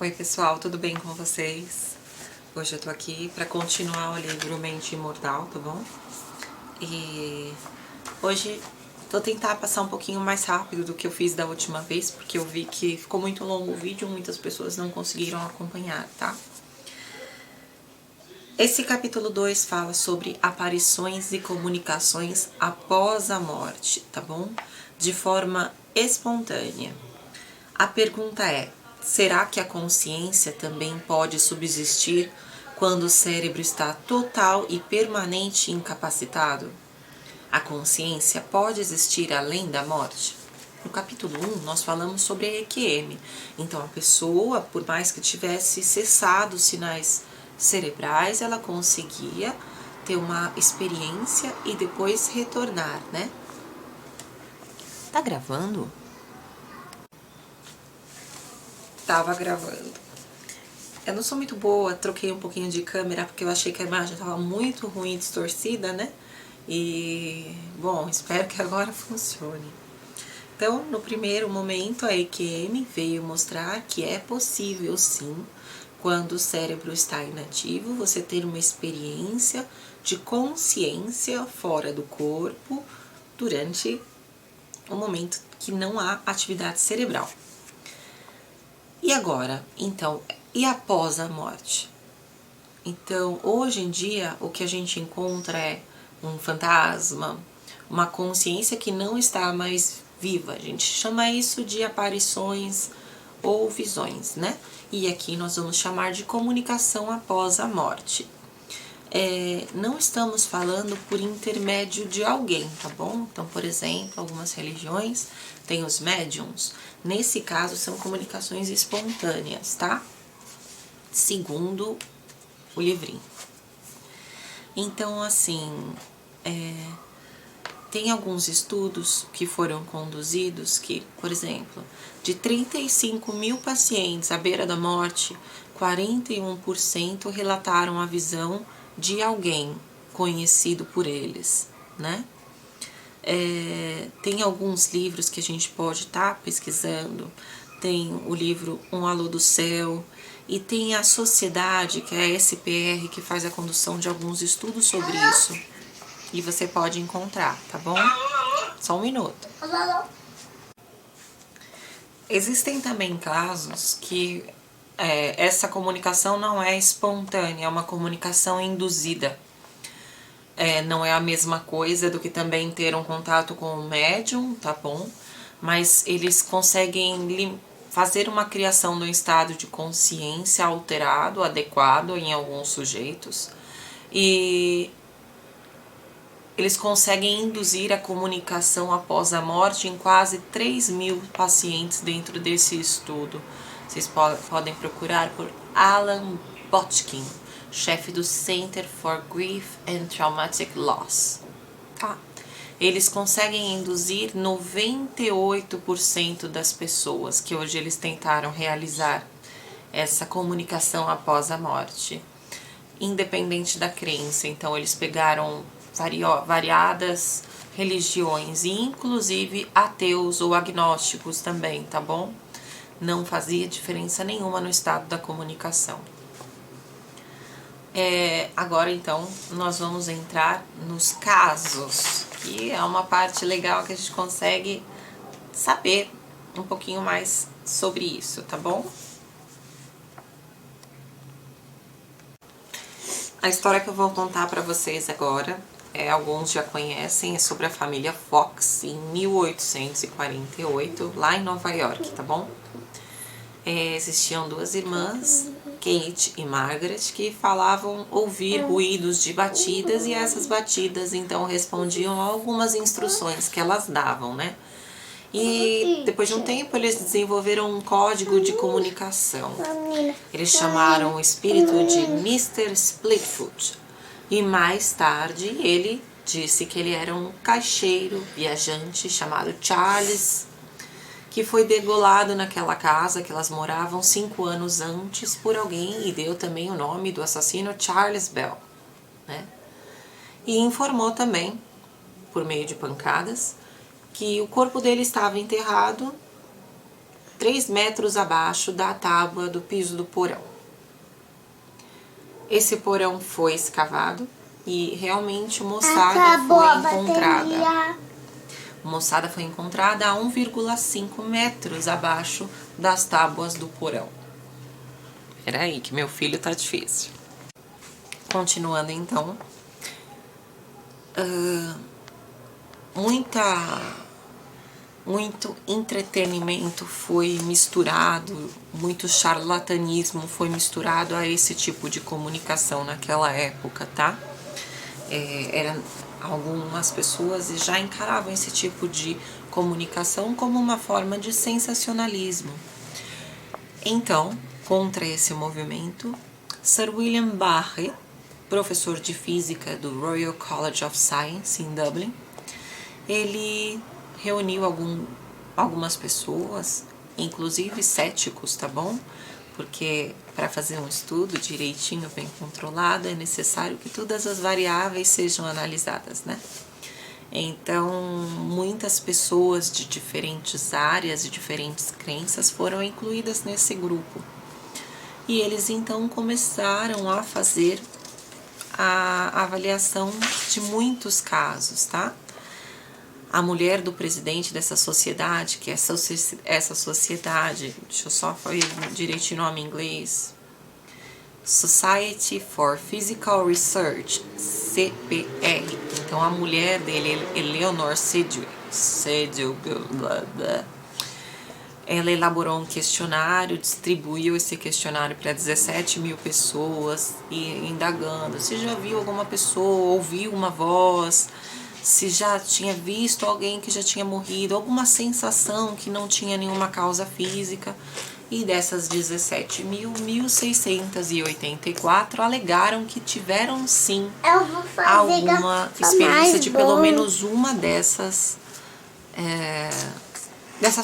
Oi pessoal, tudo bem com vocês? Hoje eu tô aqui pra continuar o livro Mente Imortal, tá bom? E hoje vou tentar passar um pouquinho mais rápido do que eu fiz da última vez, porque eu vi que ficou muito longo o vídeo, muitas pessoas não conseguiram acompanhar, tá? Esse capítulo 2 fala sobre aparições e comunicações após a morte, tá bom? De forma espontânea. A pergunta é: será que a consciência também pode subsistir quando o cérebro está total e permanente incapacitado? A consciência pode existir além da morte? No capítulo 1, nós falamos sobre a EQM. Então, a pessoa, por mais que tivesse cessado os sinais cerebrais, ela conseguia ter uma experiência e depois retornar, né? Tá gravando? Tava gravando. Eu não sou muito boa, troquei um pouquinho de câmera porque eu achei que a imagem estava muito ruim, distorcida, né? E, bom, espero que agora funcione. Então, no primeiro momento, a EQM veio mostrar que é possível, sim, quando o cérebro está inativo, você ter uma experiência de consciência fora do corpo durante um momento que não há atividade cerebral. E agora, então, e após a morte? Então, hoje em dia, o que a gente encontra é um fantasma, uma consciência que não está mais viva. A gente chama isso de aparições ou visões, né? E aqui nós vamos chamar de comunicação após a morte. Não estamos falando por intermédio de alguém, tá bom? Então, por exemplo, algumas religiões têm os médiums. Nesse caso, são comunicações espontâneas, tá? Segundo o livrinho. Então, assim, tem alguns estudos que foram conduzidos que, por exemplo, de 35 mil pacientes à beira da morte, 41% relataram a visão de alguém conhecido por eles, né? Tem alguns livros que a gente pode estar pesquisando. Tem o livro Um Alô do Céu, e tem a sociedade, que é a SPR, que faz a condução de alguns estudos sobre isso. E você pode encontrar, tá bom? Só um minuto. Existem também casos que essa comunicação não é espontânea, é uma comunicação induzida. Não é a mesma coisa do que também ter um contato com o médium, tá bom? Mas eles conseguem fazer uma criação de um estado de consciência alterado, adequado em alguns sujeitos, e eles conseguem induzir a comunicação após a morte em quase 3 mil pacientes dentro desse estudo. Vocês podem procurar por Alan Botkin, chefe do Center for Grief and Traumatic Loss. Tá? Eles conseguem induzir 98% das pessoas que hoje eles tentaram realizar essa comunicação após a morte, independente da crença. Então, eles pegaram variadas religiões, inclusive ateus ou agnósticos também, tá bom? Não fazia diferença nenhuma no estado da comunicação. Agora, então, nós vamos entrar nos casos, que é uma parte legal que a gente consegue saber um pouquinho mais sobre isso, tá bom? A história que eu vou contar para vocês agora, alguns já conhecem, é sobre a família Fox, em 1848, lá em Nova York, tá bom? Existiam duas irmãs, Kate e Margaret, que falavam ouvir ruídos de batidas, e essas batidas então respondiam a algumas instruções que elas davam, né? E depois de um tempo eles desenvolveram um código de comunicação. Eles chamaram o espírito de Mr. Splitfoot. E mais tarde ele disse que ele era um caixeiro viajante chamado Charles, que foi degolado naquela casa que elas moravam 5 anos antes por alguém, e deu também o nome do assassino, Charles Bell, né? E informou também, por meio de pancadas, que o corpo dele estava enterrado 3 metros abaixo da tábua do piso do porão. Esse porão foi escavado e realmente a moçada foi encontrada a 1,5 metros abaixo das tábuas do porão. Peraí, que meu filho tá difícil. Continuando então, muito entretenimento foi misturado, muito charlatanismo foi misturado a esse tipo de comunicação naquela época, tá? Algumas pessoas já encaravam esse tipo de comunicação como uma forma de sensacionalismo. Então, contra esse movimento, Sir William Barrett, professor de física do Royal College of Science em Dublin, ele reuniu algumas pessoas, inclusive céticos, tá bom? Porque para fazer um estudo direitinho, bem controlado, é necessário que todas as variáveis sejam analisadas, né? Então, muitas pessoas de diferentes áreas e diferentes crenças foram incluídas nesse grupo. E eles então começaram a fazer a avaliação de muitos casos, tá? A mulher do presidente dessa sociedade, que essa sociedade, deixa eu só falar direitinho o nome em inglês, Society for Physical Research, CPR. Então a mulher dele, Eleanor Sidgwick, ela elaborou um questionário, distribuiu esse questionário para 17 mil pessoas, e indagando se já viu alguma pessoa, ouviu uma voz, se já tinha visto alguém que já tinha morrido, alguma sensação que não tinha nenhuma causa física. E dessas 17 mil, 1.684 alegaram que tiveram sim alguma experiência de pelo menos uma dessas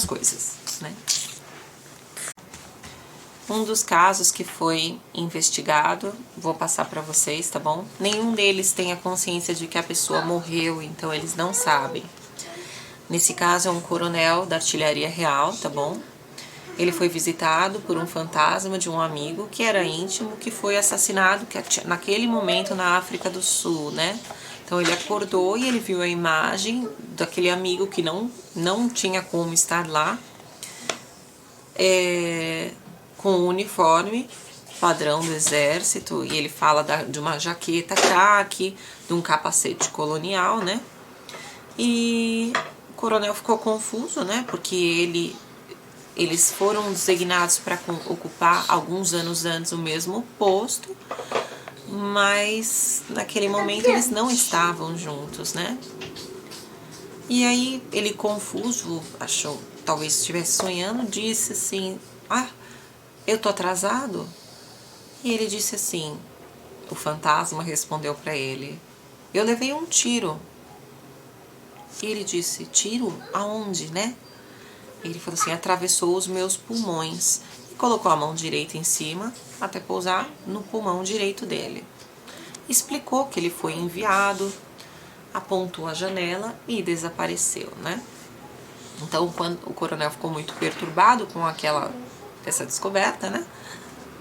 coisas, né? Um dos casos que foi investigado, vou passar para vocês, tá bom? Nenhum deles tem a consciência de que a pessoa morreu, então eles não sabem. Nesse caso é um coronel da artilharia real, tá bom? Ele foi visitado por um fantasma de um amigo que era íntimo, que foi assassinado naquele momento na África do Sul, né? Então ele acordou e ele viu a imagem daquele amigo que não tinha como estar lá, com o uniforme padrão do exército, e ele fala de uma jaqueta caque, de um capacete colonial, né? E o coronel ficou confuso, né? Porque eles foram designados para ocupar alguns anos antes o mesmo posto, mas naquele momento eles não estavam juntos, né? E aí ele, confuso, achou, talvez estivesse sonhando, disse assim: ah, eu tô atrasado? E ele disse assim, o fantasma respondeu para ele: eu levei um tiro. E ele disse: tiro? Aonde, né? Ele falou assim: atravessou os meus pulmões. E colocou a mão direita em cima até pousar no pulmão direito dele. Explicou que ele foi enviado, apontou a janela e desapareceu, né? Então, quando o coronel ficou muito perturbado com essa descoberta, né?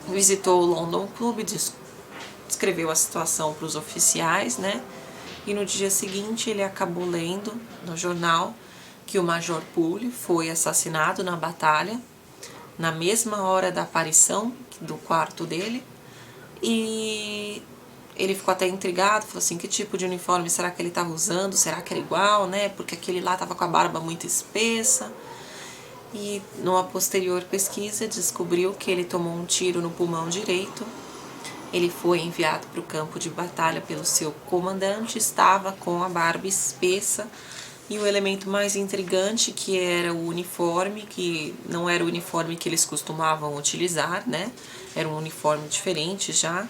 Visitou o London Club, descreveu a situação para os oficiais, né? E no dia seguinte ele acabou lendo no jornal que o Major Poole foi assassinado na batalha, na mesma hora da aparição do quarto dele. E ele ficou até intrigado, falou assim: que tipo de uniforme será que ele estava usando? Será que era igual, né? Porque aquele lá estava com a barba muito espessa. E numa posterior pesquisa descobriu que ele tomou um tiro no pulmão direito. Ele foi enviado para o campo de batalha pelo seu comandante, estava com a barba espessa. E o elemento mais intrigante, que era o uniforme, que não era o uniforme que eles costumavam utilizar, né? Era um uniforme diferente já.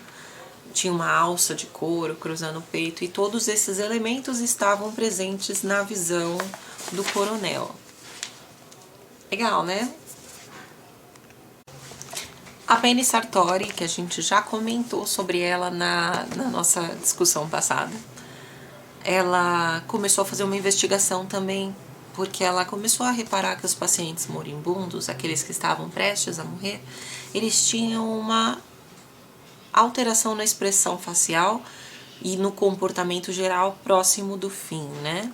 Tinha uma alça de couro cruzando o peito, e todos esses elementos estavam presentes na visão do coronel. Legal, né? A Penny Sartori, que a gente já comentou sobre ela na nossa discussão passada, ela começou a fazer uma investigação também porque ela começou a reparar que os pacientes moribundos, aqueles que estavam prestes a morrer, eles tinham uma alteração na expressão facial e no comportamento geral próximo do fim, né?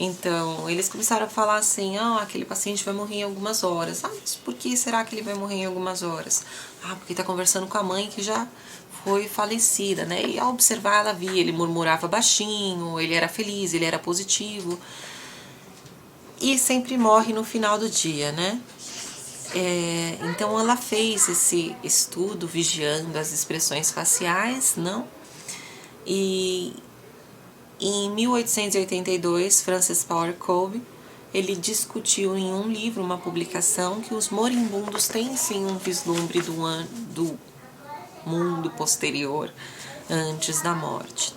Então, eles começaram a falar assim, aquele paciente vai morrer em algumas horas. Mas por que será que ele vai morrer em algumas horas? Porque tá conversando com a mãe que já foi falecida, né? E ao observar, ela via, ele murmurava baixinho, ele era feliz, ele era positivo. E sempre morre no final do dia, né? Então, ela fez esse estudo vigiando as expressões faciais, não? E em 1882, Francis Power Cobbe, ele discutiu em um livro, uma publicação, que os moribundos têm sim um vislumbre do mundo posterior antes da morte.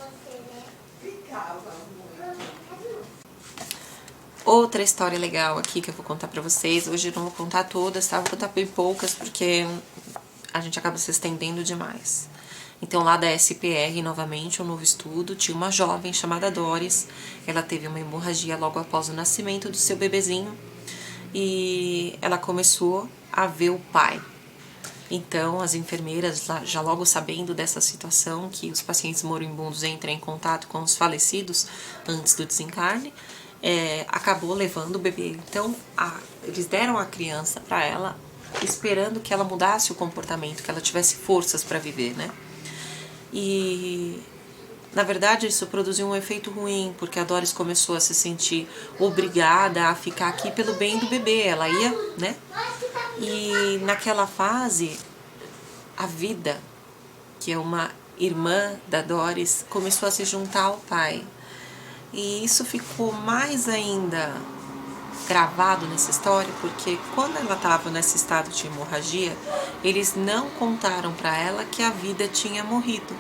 Outra história legal aqui que eu vou contar pra vocês, hoje eu não vou contar todas, tá? Vou contar bem poucas porque a gente acaba se estendendo demais. Então, lá da SPR, novamente, um novo estudo, tinha uma jovem chamada Doris, ela teve uma hemorragia logo após o nascimento do seu bebezinho e ela começou a ver o pai. Então, as enfermeiras, já logo sabendo dessa situação, que os pacientes moribundos entram em contato com os falecidos antes do desencarne, acabou levando o bebê. Então, eles deram a criança para ela, esperando que ela mudasse o comportamento, que ela tivesse forças para viver, né? E, na verdade, isso produziu um efeito ruim, porque a Doris começou a se sentir obrigada a ficar aqui pelo bem do bebê. Ela ia, né? E naquela fase, a Vida, que é uma irmã da Doris, começou a se juntar ao pai. E isso ficou mais ainda gravado nessa história, porque quando ela estava nesse estado de hemorragia, eles não contaram para ela que a Vida tinha morrido.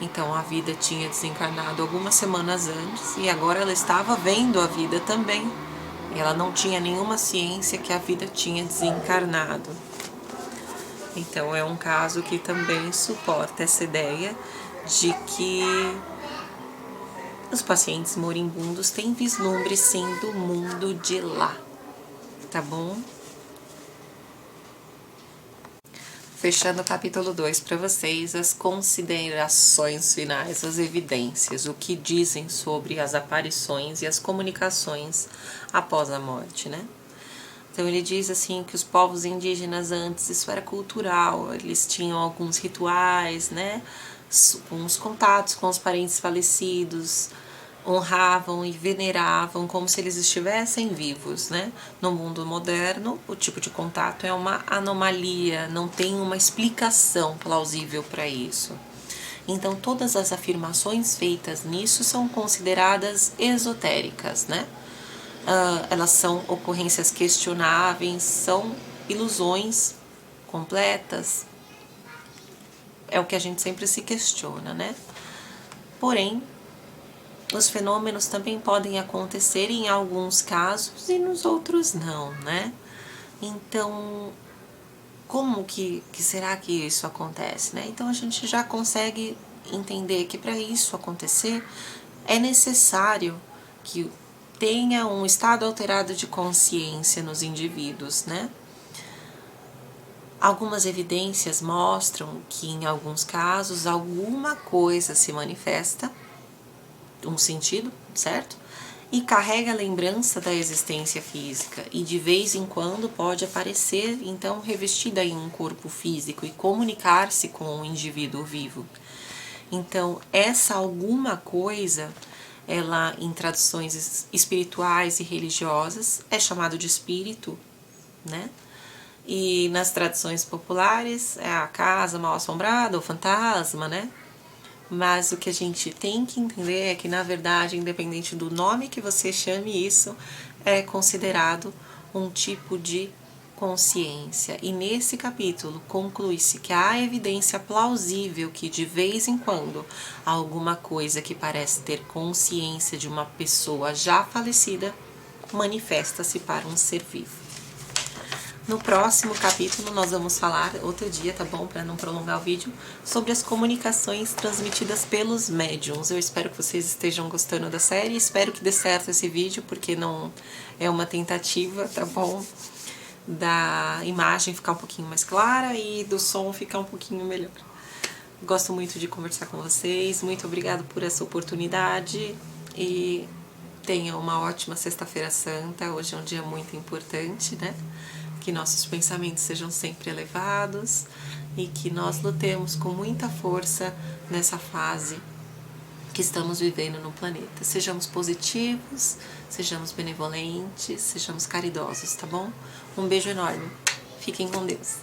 Então a Vida tinha desencarnado algumas semanas antes e agora ela estava vendo a Vida também. E ela não tinha nenhuma ciência que a Vida tinha desencarnado. Então é um caso que também suporta essa ideia de que os pacientes moribundos têm vislumbre, sim, do mundo de lá, tá bom? Fechando o capítulo 2 para vocês, as considerações finais, as evidências, o que dizem sobre as aparições e as comunicações após a morte, né? Então ele diz assim que os povos indígenas antes, isso era cultural, eles tinham alguns rituais, né? Uns contatos com os parentes falecidos, honravam e veneravam como se eles estivessem vivos, né? No mundo moderno, o tipo de contato é uma anomalia, não tem uma explicação plausível para isso. Então, todas as afirmações feitas nisso são consideradas esotéricas, né? Elas são ocorrências questionáveis, são ilusões completas. É o que a gente sempre se questiona, né? Porém, os fenômenos também podem acontecer em alguns casos e nos outros não, né? Então, como que será que isso acontece, né? Então, a gente já consegue entender que para isso acontecer é necessário que tenha um estado alterado de consciência nos indivíduos, né? Algumas evidências mostram que em alguns casos alguma coisa se manifesta, um sentido, certo? E carrega a lembrança da existência física e de vez em quando pode aparecer, então, revestida em um corpo físico e comunicar-se com o indivíduo vivo. Então, essa alguma coisa, ela em traduções espirituais e religiosas é chamado de espírito, né? E nas tradições populares é a casa mal assombrada, o fantasma, né? Mas o que a gente tem que entender é que, na verdade, independente do nome que você chame isso, é considerado um tipo de consciência. E nesse capítulo conclui-se que há evidência plausível que, de vez em quando, alguma coisa que parece ter consciência de uma pessoa já falecida manifesta-se para um ser vivo. No próximo capítulo nós vamos falar, outro dia, tá bom? Para não prolongar o vídeo, sobre as comunicações transmitidas pelos médiums. Eu espero que vocês estejam gostando da série, espero que dê certo esse vídeo, porque não é uma tentativa, tá bom? Da imagem ficar um pouquinho mais clara e do som ficar um pouquinho melhor. Gosto muito de conversar com vocês, muito obrigado por essa oportunidade e tenham uma ótima Sexta-feira Santa. Hoje é um dia muito importante, né? Que nossos pensamentos sejam sempre elevados e que nós lutemos com muita força nessa fase que estamos vivendo no planeta. Sejamos positivos, sejamos benevolentes, sejamos caridosos, tá bom? Um beijo enorme. Fiquem com Deus.